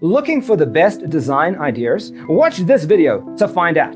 Looking for the best design ideas? Watch this video to find out.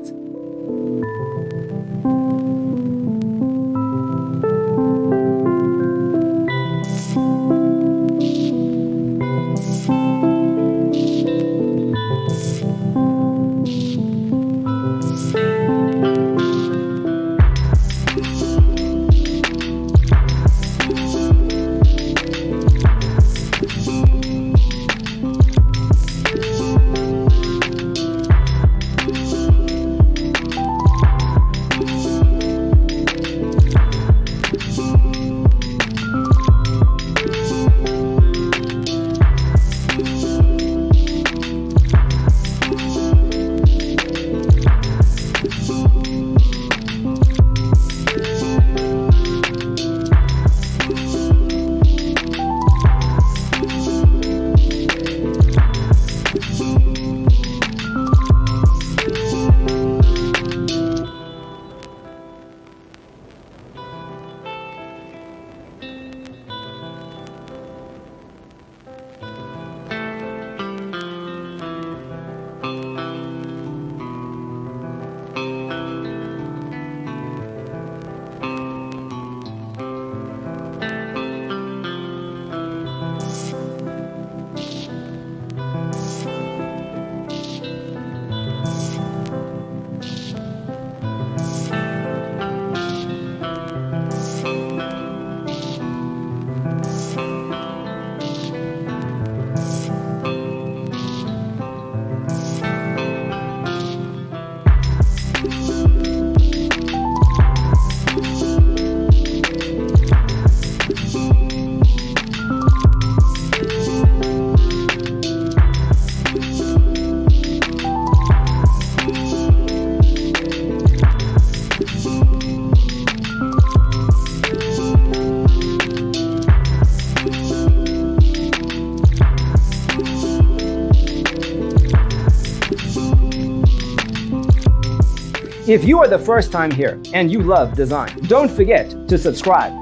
If you are the first time here and you love design, don't forget to subscribe.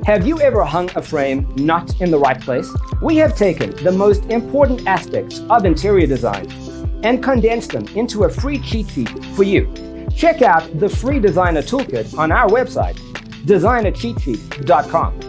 Have you ever hung a frame not in the right place? We have taken the most important aspects of interior design and condensed them into a free cheat sheet for you. Check out the free designer toolkit on our website, designercheatsheet.com.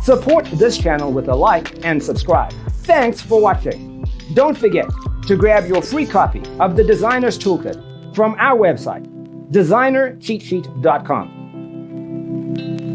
Support this channel with a like and subscribe. Thanks for watching. Don't forget to grab your free copy of the Designer's Toolkit from our website, designercheatsheet.com.